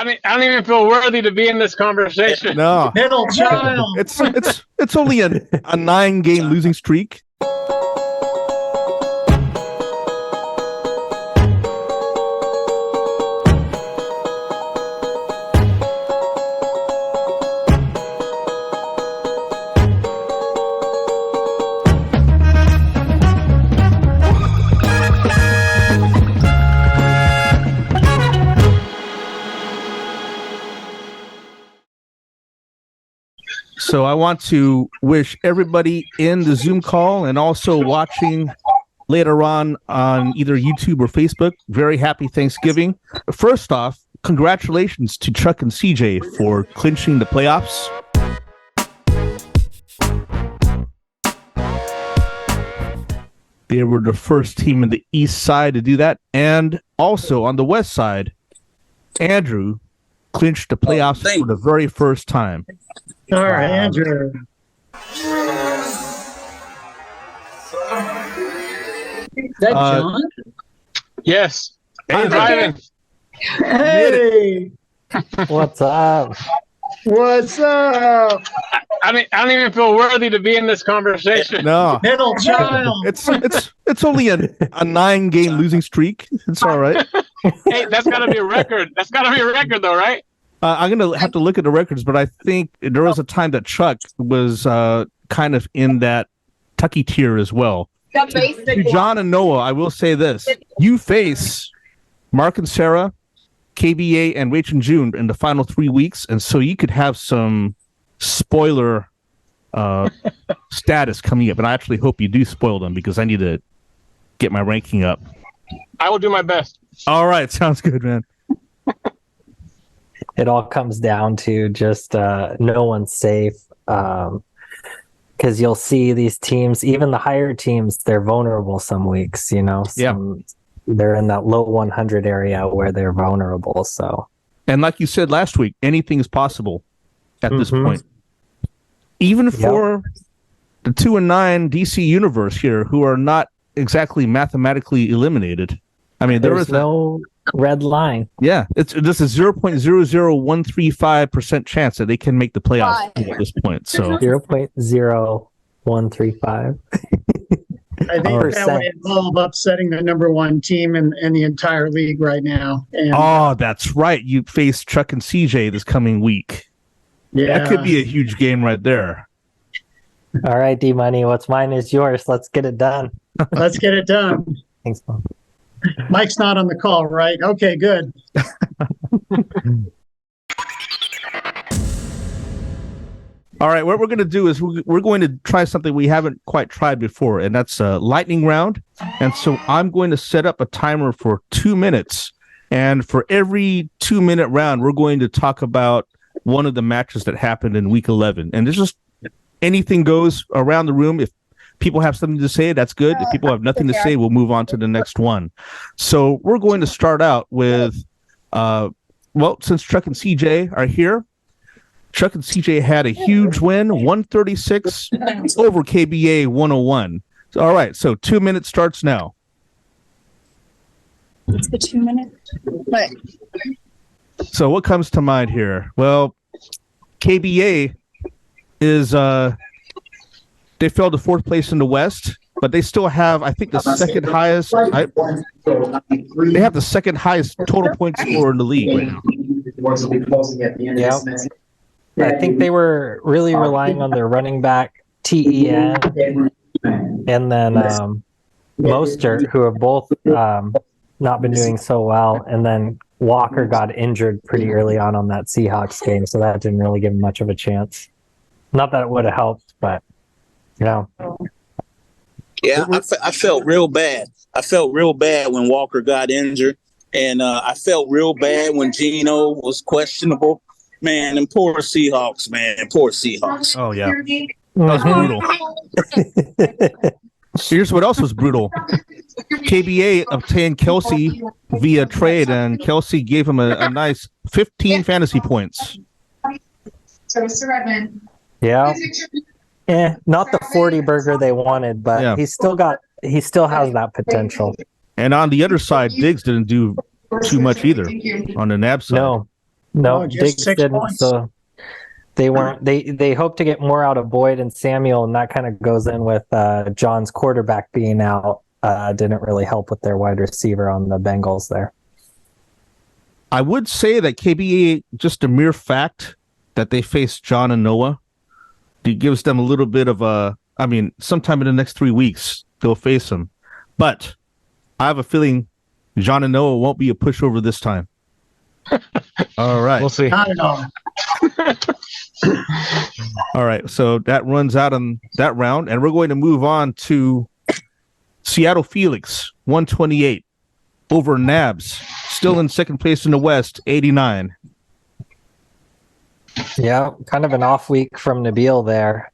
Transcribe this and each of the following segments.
I don't even feel worthy to be in this conversation. No, Middle child. it's only a 9-game losing streak. So I want to wish everybody in the Zoom call and also watching later on either YouTube or Facebook very happy Thanksgiving. First off, congratulations to Chuck and CJ for clinching the playoffs. They were the first team in the East side to do that. And also on the West side, Andrew clinched the playoffs for the very first time. All right, Andrew. Is that John? Yes. Hey, driving. Hey, What's up? what's up? I don't even feel worthy to be in this conversation. No, Middle child. it's only a 9-game losing streak. It's all right. Hey, that's got to be a record. That's got to be a record, though, right? I'm going to have to look at the records, but I think there was a time that Chuck was kind of in that Tucky tier as well. To John and Noah, I will say this. You face Mark and Sarah, KBA, and Rach and June in the final 3 weeks, and so you could have some spoiler status coming up. And I actually hope you do spoil them because I need to get my ranking up. I will do my best. All right. Sounds good, man. It all comes down to just no one's safe. Because you'll see these teams, even the higher teams, they're vulnerable some weeks, They're in that low 100 area where they're vulnerable. So, and like you said last week, anything is possible at this point. Even for the 2-9 DC universe here, who are not exactly mathematically eliminated. I mean, there's no red line. Yeah, this is 0.00135% chance that they can make the playoffs at this point. So 0.0135. I think that would involve upsetting the number one team in the entire league right now. And, that's right. You face Chuck and CJ this coming week. Yeah, that could be a huge game right there. All right, D-Money, what's mine is yours. Let's get it done. Let's get it done. Thanks, Mom. Mike's not on the call, right? Okay, good. All right, what we're going to do is we're going to try something we haven't quite tried before, and that's a lightning round. And so I'm going to set up a timer for 2 minutes. And for every 2-minute round, we're going to talk about one of the matches that happened in Week 11. And there's just anything goes around the room. If people have something to say, that's good. If people have nothing to say, we'll move on to the next one. So we're going to start out with, since Chuck and CJ are here, Chuck and CJ had a huge win, 136 over KBA 101. All right, so 2 minutes starts now. It's the 2 minutes. What? So what comes to mind here? Well, KBA is they fell to 4th place in the West, but they still have, I think, the second highest. They have the second highest total point score in the league right now. Yeah. I think they were really relying on their running back, TEN, and then Mostert, who have both not been doing so well. And then Walker got injured pretty early on that Seahawks game, so that didn't really give him much of a chance. Not that it would have helped, but, Yeah, I felt real bad. I felt real bad when Walker got injured, and I felt real bad when Geno was questionable. Man, and poor Seahawks, man. Poor Seahawks. Oh, yeah. That was brutal. Here's what else was brutal. KBA obtained Kelsey via trade, and Kelsey gave him a nice 15 fantasy points. So, Mr. Redmond. Yeah. Not the 40 burger they wanted, but he still has that potential. And on the other side, Diggs didn't do too much either on the NAB side. No, Oh, just Diggs 6 didn't. points. So they weren't. They hope to get more out of Boyd and Samuel, and that kind of goes in with John's quarterback being out. Didn't really help with their wide receiver on the Bengals there. I would say that KBA, just a mere fact that they face John and Noah, it gives them a little bit of a. I mean, sometime in the next 3 weeks they'll face them, but I have a feeling John and Noah won't be a pushover this time. All right. We'll see. Not at all. All right. So that runs out on that round, and we're going to move on to Seattle Felix, 128 over Nabs, still in second place in the West, 89. Yeah, kind of an off week from Nabil there.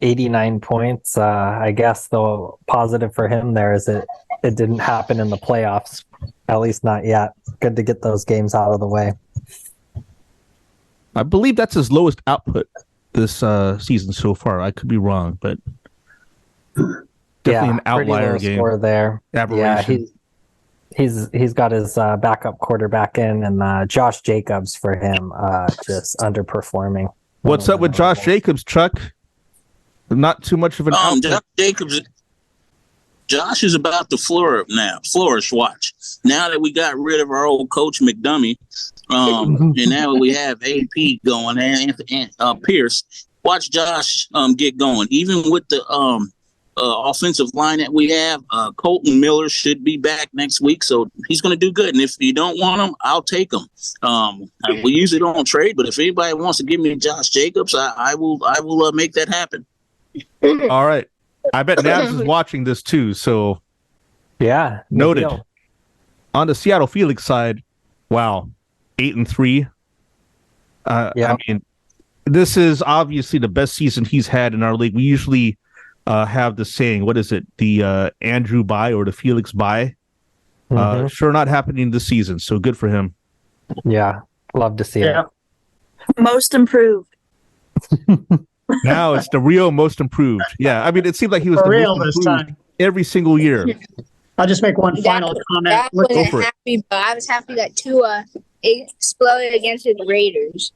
89 points. I guess the positive for him there is it didn't happen in the playoffs, at least not yet. Good to get those games out of the way. I believe that's his lowest output this season so far. I could be wrong, but definitely an outlier pretty low game. score there. Aberration. Yeah, he's got his backup quarterback in, and Josh Jacobs for him just underperforming. What's up with Josh Jacobs, Chuck? Not too much of an output. Josh is about to flourish. Watch. Now that we got rid of our old coach McDummy, and now we have AP going and Pierce. Watch Josh get going. Even with the offensive line that we have, Colton Miller should be back next week, so he's going to do good. And if you don't want him, I'll take him. We usually don't trade, but if anybody wants to give me Josh Jacobs, I will make that happen. All right. I bet Nabs is watching this too, so yeah, noted. On the Seattle Felix side, wow, 8-3. I mean, this is obviously the best season he's had in our league. We usually have the saying, what is it? The Andrew bye or the Felix bye. Sure not happening this season, so good for him. Yeah, love to see it. Most improved. Now it's the real most improved. Yeah, I mean, it seemed like he was For the real most this improved time. every single year. I'll just make one final comment. That Look, Go for it. I was happy that Tua exploded against the Raiders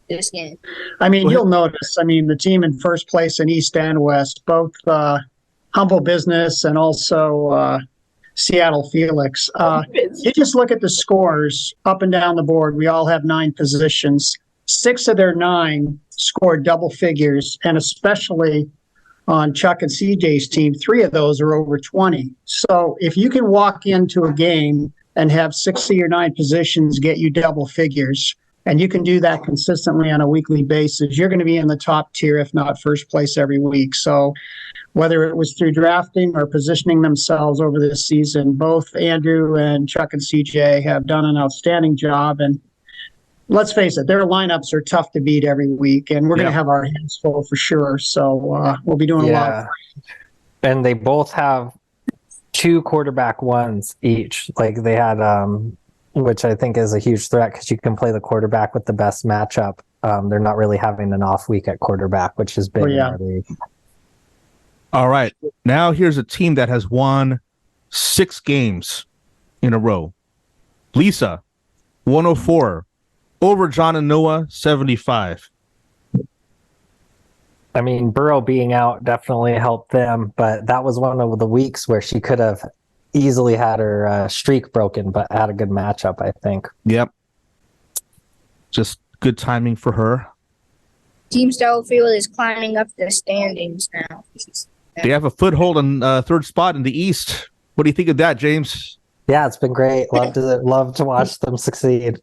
this game. I mean, you'll notice, the team in first place in East and West, both Humble Business and also Seattle Felix. You just look at the scores up and down the board. We all have 9 positions. 6 of their 9 scored double figures, and especially on Chuck and CJ's team, 3 of those are over 20. So if you can walk into a game and have 6 of your 9 positions get you double figures, and you can do that consistently on a weekly basis, you're going to be in the top tier, if not first place every week. So whether it was through drafting or positioning themselves over this season, both Andrew and Chuck and CJ have done an outstanding job. And let's face it, their lineups are tough to beat every week, and we're going to have our hands full for sure. So we'll be doing a lot. And they both have 2 quarterback ones each. Like they had, which I think is a huge threat because you can play the quarterback with the best matchup. They're not really having an off week at quarterback, which is big in our league. All right. Now here's a team that has won 6 games in a row. Lisa, 104. Over John and Noah, 75. I mean, Burrow being out definitely helped them, but that was one of the weeks where she could have easily had her streak broken, but had a good matchup, I think. Yep. Just good timing for her. Team Stellarfield is climbing up the standings now. They have a foothold on 3rd spot in the East. What do you think of that, James? Yeah, it's been great. Love to watch them succeed.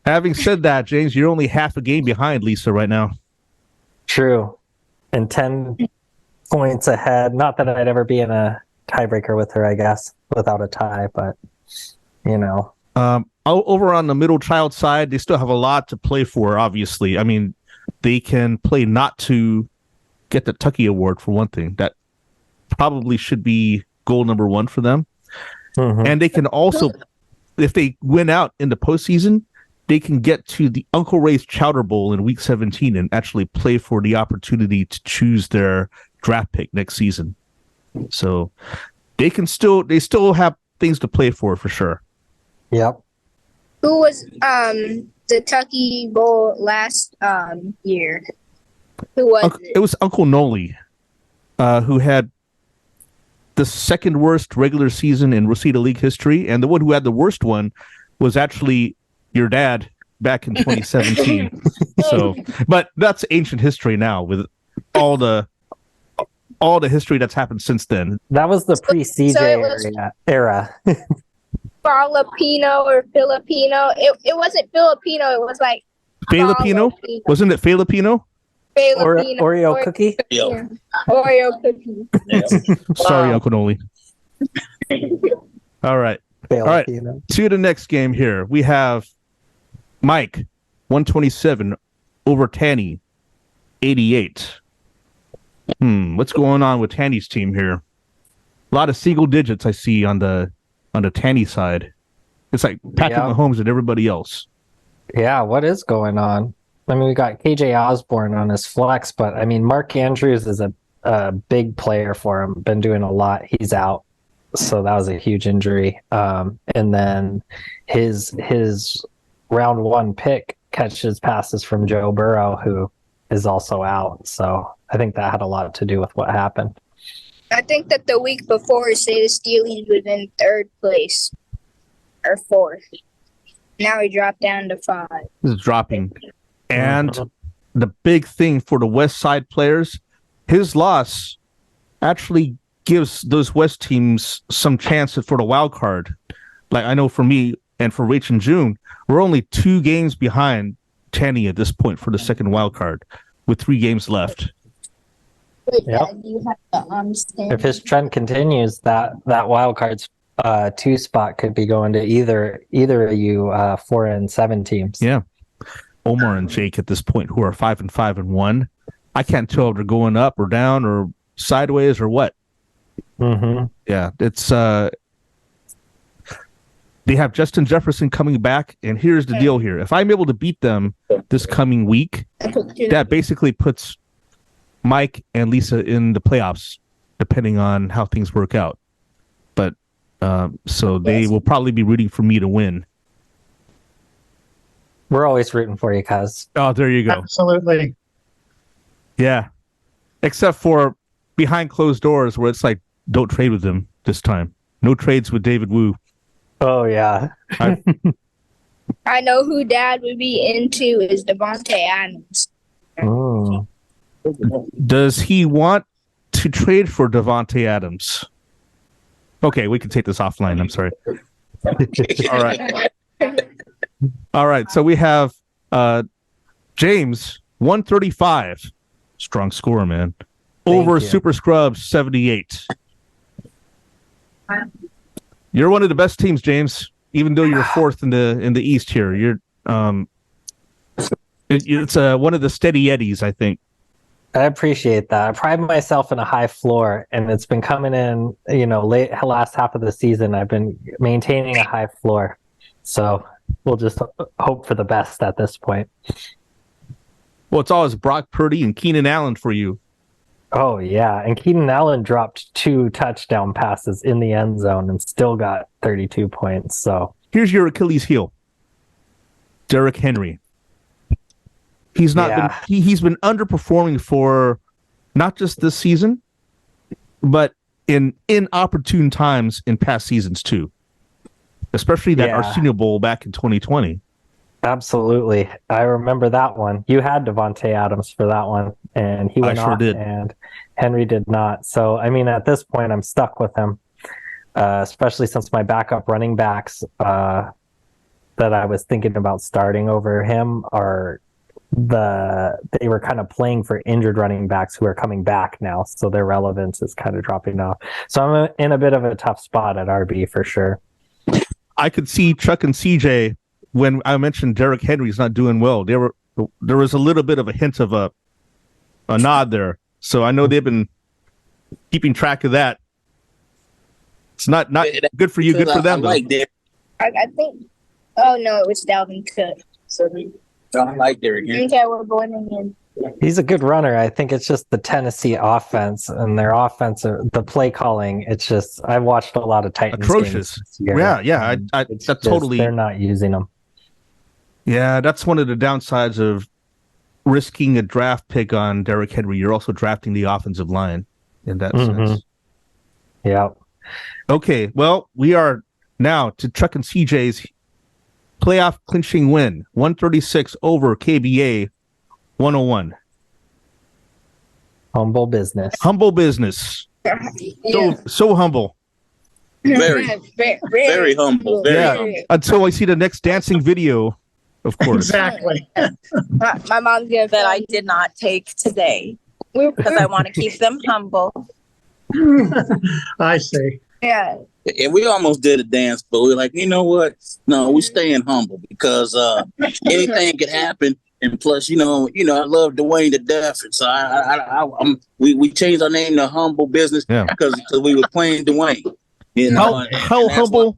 Having said that, James, you're only half a game behind Lisa right now. True. And 10 points ahead. Not that I'd ever be in a tiebreaker with her, I guess, without a tie, but, Over on the middle child side, they still have a lot to play for, obviously. I mean, they can play not to get the Tucky Award, for one thing. That probably should be goal number 1 for them. And they can also, if they win out in the postseason, they can get to the Uncle Ray's Chowder Bowl in Week 17 and actually play for the opportunity to choose their draft pick next season. So they still have things to play for sure. Yep. Who was the Kentucky Bowl last year. Who was It was Uncle Noli, who had the second worst regular season in Rosita League history, and the one who had the worst one was actually your dad back in 2017. So, but that's ancient history now with all the history that's happened since then. That was the pre-CJ So it was- era. Filipino or Filipino? It wasn't Filipino. It was like Filipino? Wasn't it Filipino? Filipino. Oreo cookie? Yeah. Oreo cookie. Sorry, Uncle Noli. All right. right. To the next game here. We have Mike, 127, over Tanny, 88. What's going on with Tanny's team here? A lot of single digits I see on the Tanny side. It's like Patrick Mahomes and everybody else. Yeah, what is going on? I mean, we got KJ Osborne on his flex, but I mean, Mark Andrews is a big player for him. Been doing a lot. He's out, so that was a huge injury. And then his round 1 pick catches passes from Joe Burrow, who is also out. So I think that had a lot to do with what happened. I think that the week before, say the Steelers was in 3rd place or 4th. Now he dropped down to 5. This is dropping. And the big thing for the West Side players, his loss actually gives those West teams some chance for the wild card. Like I know for me and for Rach and June, we're only 2 games behind Tanny at this point for the second wild card with 3 games left. Yep. You have to understand. If his trend continues, that wild card's 2 spot could be going to either of you 4 and 7 teams. Yeah. Omar and Jake at this point, who are 5 and 5 and 1. I can't tell if they're going up or down or sideways or what. Yeah, it's they have Justin Jefferson coming back, and here's the deal here. If I'm able to beat them this coming week, that basically puts Mike and Lisa in the playoffs, depending on how things work out. But so they will probably be rooting for me to win. We're always rooting for you, cuz. Oh, there you go. Absolutely. Yeah. Except for behind closed doors where it's like, don't trade with them this time. No trades with David Wu. Oh, yeah. I know who Dad would be into is Devontae Adams. Oh. Does he want to trade for Devontae Adams? Okay, we can take this offline. I'm sorry. All right. All right. So we have James, 135. Strong score, man. Over Super Scrubs, 78. You're one of the best teams, James. Even though you're 4th in the East here, you're it's one of the steady eddies, I think. I appreciate that. I pride myself in a high floor, and it's been coming in, last half of the season. I've been maintaining a high floor. So we'll just hope for the best at this point. Well, it's always Brock Purdy and Keenan Allen for you. Oh, yeah. And Keenan Allen dropped 2 touchdown passes in the end zone and still got 32 points. So here's your Achilles heel. Derrick Henry. He's not been he's been underperforming for not just this season, but in inopportune times in past seasons too. Especially that Arsenio Bowl back in 2020. Absolutely. I remember that one. You had Devontae Adams for that one, and he went off, and Henry did not. So, I mean, at this point, I'm stuck with him, especially since my backup running backs that I was thinking about starting over him they were kind of playing for injured running backs who are coming back now, so their relevance is kind of dropping off. So I'm in a bit of a tough spot at RB for sure. I could see Chuck and CJ when I mentioned Derrick Henry's not doing well. There was a little bit of a hint of a nod there. So I know they've been keeping track of that. It's not good for you, good for them. I think. Oh no, it was Dalvin Cook. So I like Derrick Henry. Okay, we're blending in. He's a good runner. I think it's just the Tennessee offense and their offense, the play calling. It's just I've watched a lot of Titans atrocious. Games this year, yeah. I totally. They're not using them. Yeah, that's one of the downsides of risking a draft pick on Derrick Henry. You're also drafting the offensive line in that sense. Yeah. Okay, well, we are now to Chuck and CJ's playoff clinching win, 136 over KBA 101. Humble business. Humble business. Yeah. So humble. Very, very humble. Very Yeah. humble. Until I see the next dancing video, of course. Exactly. My mom's gonna That I did not take today We're, because I want to keep them humble. I see. yeah. And we almost did a dance, but we're like, you know what? No, we staying humble because anything could happen. And plus, I love Dwayne to death, and so we changed our name to Humble Business because we were playing Dwayne. How humble?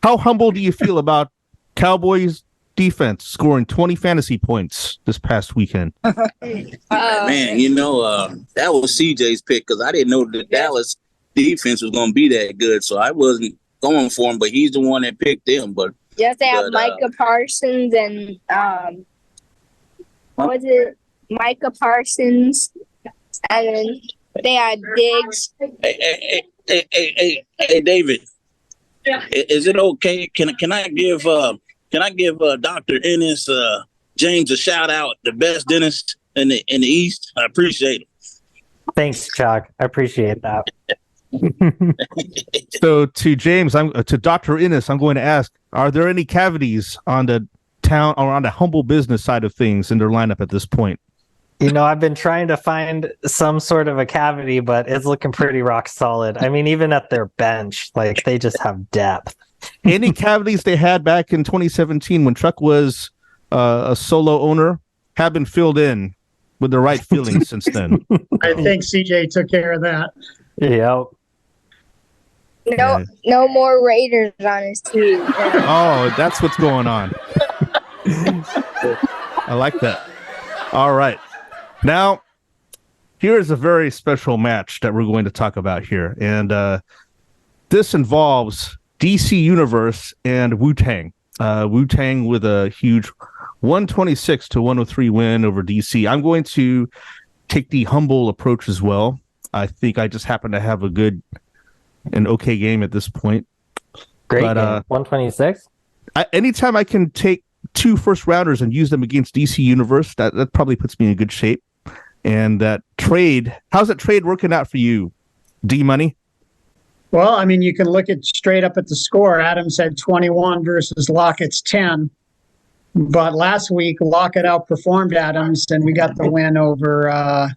How humble do you feel about Cowboys defense scoring 20 fantasy points this past weekend? Man, that was CJ's pick because I didn't know the Dallas defense was going to be that good, so I wasn't going for him. But he's the one that picked them. But you have to have Micah Parsons and what was it? Micah Parsons, and then they had Diggs. Hey, David. Is it okay? Can I give Dr. Ennis James a shout out, the best dentist in the East? I appreciate it. Thanks, Chuck. I appreciate that. So to James, to Dr. Ennis, I'm going to ask: are there any cavities on the town or on the humble business side of things in their lineup at this point? I've been trying to find some sort of a cavity, but it's looking pretty rock solid. I mean, even at their bench, like they just have depth. Any cavities they had back in 2017 when Chuck was a solo owner have been filled in with the right feelings since then. I think CJ took care of that. Yep. No more Raiders on his team. Oh, that's what's going on. I like that. All right. Now, here is a very special match that we're going to talk about here. And this involves DC Universe and Wu-Tang. Wu-Tang with a huge 126-103 win over DC. I'm going to take the humble approach as well. I think I just happen to have an okay game at this point. Great game. 126? Anytime I can take 2 first-rounders and use them against DC Universe, that probably puts me in good shape. And that trade, how's that trade working out for you, D-Money? Well, I mean, you can look at straight up at the score. Adams had 21 versus Lockett's 10. But last week, Lockett outperformed Adams, and we got the win over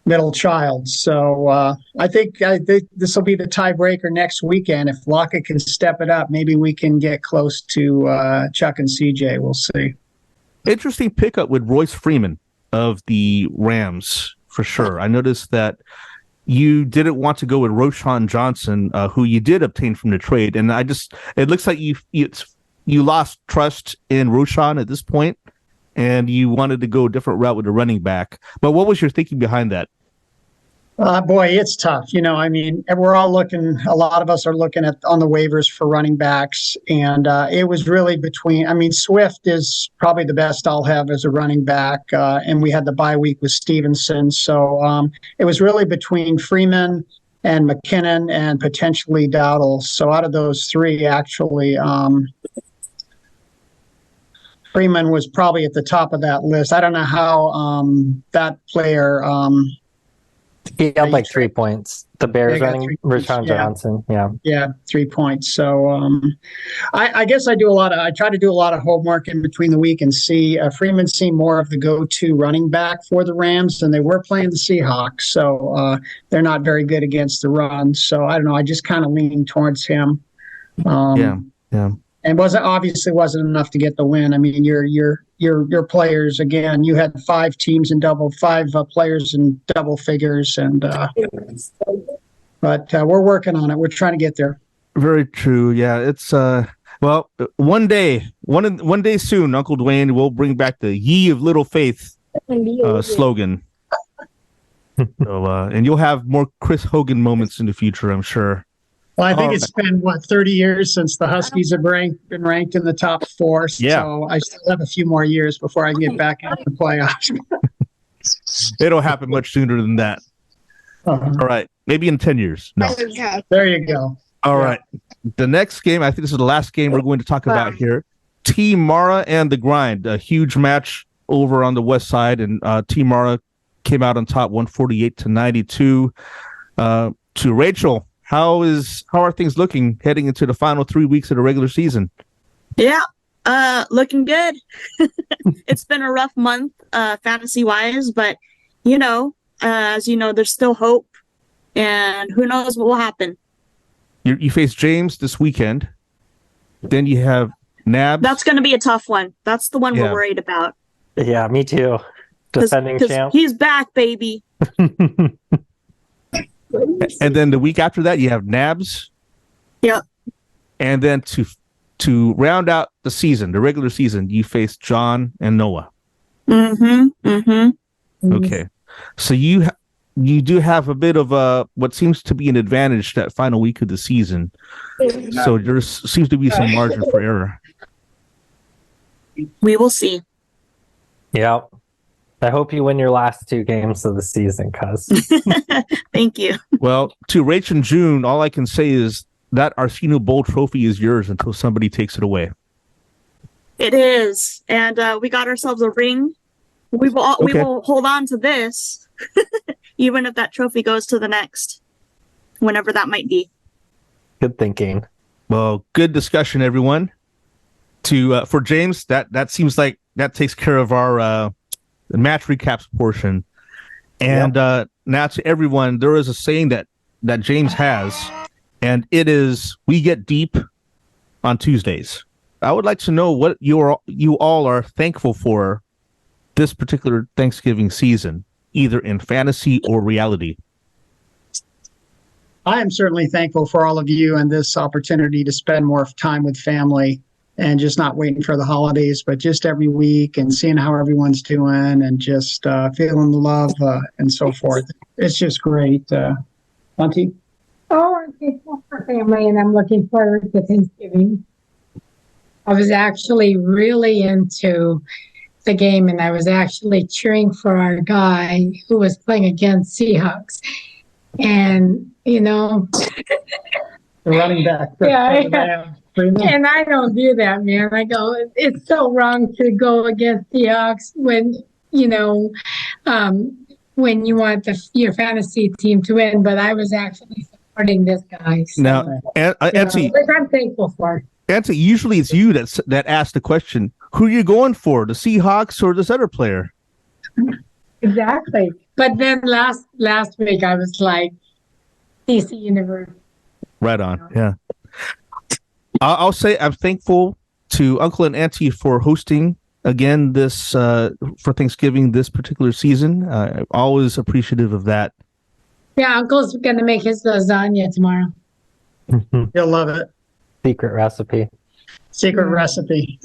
Middle Child. So I think this will be the tiebreaker next weekend. If Lockett can step it up, maybe we can get close to Chuck and CJ. We'll see. Interesting pickup with Royce Freeman of the Rams, for sure. I noticed that you didn't want to go with Roshan Johnson, who you did obtain from the trade. And it looks like you lost trust in Roshan at this point, and you wanted to go a different route with the running back. But what was your thinking behind that? Boy, it's tough. I mean, we're all looking, a lot of us are looking on the waivers for running backs. And it was really Swift is probably the best I'll have as a running back. And we had the bye week with Stevenson. So it was really between Freeman and McKinnon and potentially Dowdle. So out of those 3, actually, Freeman was probably at the top of that list. I don't know how that player... he got like 3 points. The Bears running Rashawn Johnson. Yeah, 3 points. So I guess I try to do a lot of homework in between the week and see Freeman seemed more of the go-to running back for the Rams, and they were playing the Seahawks. So they're not very good against the run. So I don't know. I just kind of leaned towards him. Yeah. And wasn't enough to get the win. I mean, your players, again, you had 5 players in double figures, and but we're working on it. We're trying to get there. Very true. Yeah, it's one day soon, Uncle Dwayne will bring back the "Ye of Little Faith" slogan. So, and you'll have more Chris Hogan moments in the future, I'm sure. Well, I think All it's been, 30 years since the Huskies have been ranked in the top four. Yeah. So I still have a few more years before I can get back into the playoffs. It'll happen much sooner than that. Uh-huh. All right. Maybe in 10 years. No. There you go. All Yeah. right. The next game, I think this is the last game we're going to talk about here. Team Mara and the Grind, a huge match over on the west side, and Team Mara came out on top 148-92. To Rachel, how are things looking heading into the final 3 weeks of the regular season? Yeah, looking good. It's been a rough month, fantasy wise, but as you know, there's still hope, and who knows what will happen. You face James this weekend. Then you have Nabs. That's going to be a tough one. That's the one we're worried about. Yeah, me too. Defending champ. He's back, baby. And then the week after that, you have Nabs. Yep. And then to round out the season, the regular season, you face John and Noah. Okay. So you do have a bit of what seems to be an advantage that final week of the season. So there seems to be some margin for error. We will see. Yeah. I hope you win your last 2 games of the season, cuz. Thank you. Well, to Rach and June, all I can say is that Arsenio Bowl trophy is yours until somebody takes it away. It is. And we got ourselves a ring. We will hold on to this, even if that trophy goes to the next, whenever that might be. Good thinking. Well, good discussion, everyone. For James, that seems like that takes care of our match recaps portion. And now to everyone, there is a saying that James has, and it is, we get deep on Tuesdays. I would like to know what you all are thankful for this particular Thanksgiving season, either in fantasy or reality. I am certainly thankful for all of you and this opportunity to spend more time with family and just not waiting for the holidays, but just every week and seeing how everyone's doing and just feeling the love and so forth. It's just great. Auntie? Oh, I'm thankful for family, and I'm looking forward to Thanksgiving. I was actually really into the game, and I was actually cheering for our guy who was playing against Seahawks. And, The running back. And I don't do that, man. I go, it's so wrong to go against Seahawks when you want your fantasy team to win. But I was actually supporting this guy. So, Now, Auntie, which I'm thankful for. Auntie, usually it's you that asks the question, who are you going for, the Seahawks or this other player? Exactly. But then last week I was like, DC University. Right on. Yeah. I'll say I'm thankful to Uncle and Auntie for hosting again this for Thanksgiving this particular season. I'm always appreciative of that. Yeah, Uncle's going to make his lasagna tomorrow. You'll love it. Secret recipe. Secret recipe.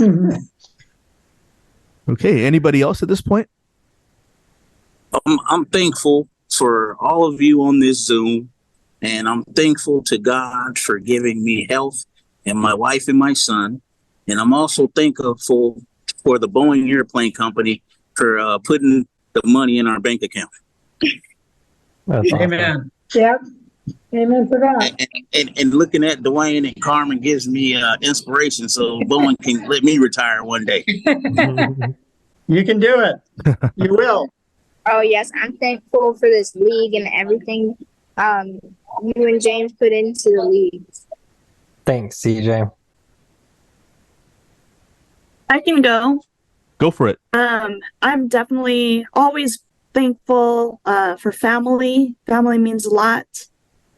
Okay. Anybody else at this point? I'm thankful for all of you on this Zoom, and I'm thankful to God for giving me health and my wife and my son. And I'm also thankful for the Boeing Airplane Company for putting the money in our bank account. That's awesome. Amen. Yep. Amen to that. And looking at Dwayne and Carmen gives me inspiration, so Boeing can let me retire one day. You can do it. You will. Oh yes, I'm thankful for this league and everything you and James put into the league. Thanks, CJ. I can go. Go for it. I'm definitely always thankful for family. Family means a lot.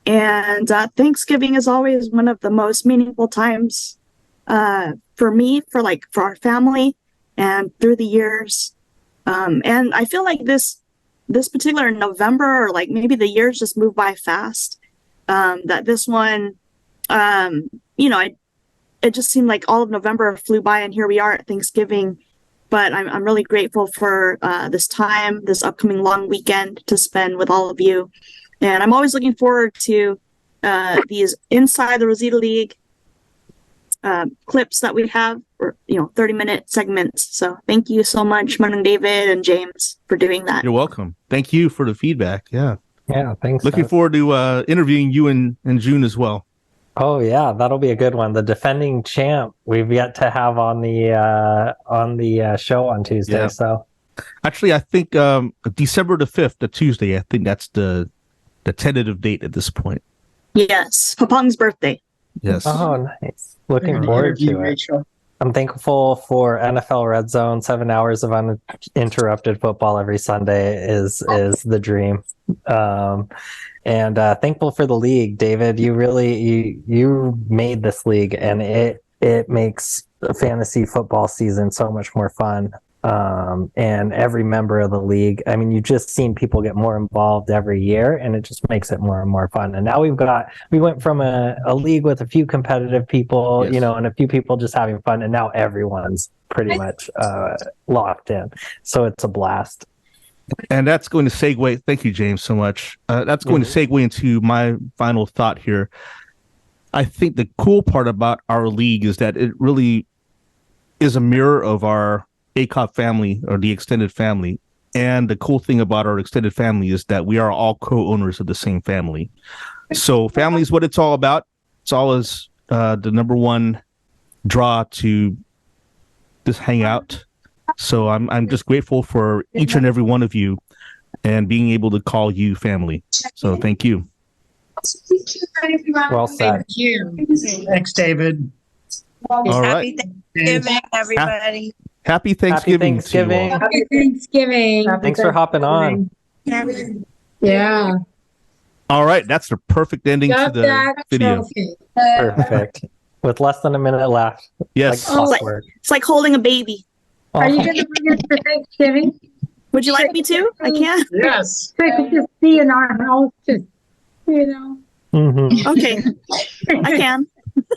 And Thanksgiving is always one of the most meaningful times for me, for our family and through the years. And I feel like this particular November, or maybe the years just move by fast. That this one, it just seemed like all of November flew by, and here we are at Thanksgiving. But I'm really grateful for this upcoming long weekend to spend with all of you. And I'm always looking forward to these inside the Rosita League clips that we have, or 30-minute segments. So thank you so much, Mon and David and James, for doing that. You're welcome. Thank you for the feedback. Yeah. Yeah, thanks. Looking forward to interviewing you in June as well. Oh yeah, that'll be a good one. The defending champ we've yet to have on the show on Tuesday. Yeah. So actually, I think December the 5th, the Tuesday. I think that's the tentative date at this point. Yes, Papong's birthday. Yes. Oh, nice. Looking Good forward interview, to it. Rachel. I'm thankful for NFL Red Zone. 7 hours of uninterrupted football every Sunday is the dream. And thankful for the league, David. You really you made this league, and it makes the fantasy football season so much more fun. And every member of the league, I mean, you've just seen people get more involved every year, and it just makes it more and more fun. And now we went from a league with a few competitive people, Yes. and a few people just having fun, and now everyone's pretty much locked in. So it's a blast. And that's going to segue. Thank you, James, so much. That's going to segue into my final thought here. I think the cool part about our league is that it really is a mirror of our ACOP family, or the extended family. And the cool thing about our extended family is that we are all co-owners of the same family. So family is what it's all about. It's always the number one draw to just hang out. So I'm just grateful for each and every one of you and being able to call you family. So thank you. Well said. Thank you. Thanks, David. All right. Happy Thanksgiving, everybody. Happy Thanksgiving. Happy Thanksgiving. To you all. Happy Thanksgiving. Thanks for hopping on. Yeah. All right. That's the perfect ending to Got the that video. trophy. Perfect. With less than a minute left. Yes. Like clockwork. It's like holding a baby. Are you going to bring us for Thanksgiving? Would you like me to? I can. Yes. So I could just be in our house, just, Mhm. Okay, I can.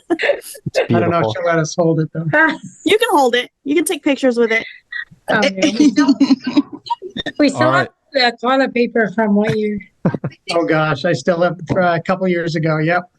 It's I don't know if beautiful. she'll let us hold it, though. You can hold it. You can take pictures with it. We still All have the toilet paper from what year? Oh, gosh. I still have a couple years ago. Yep.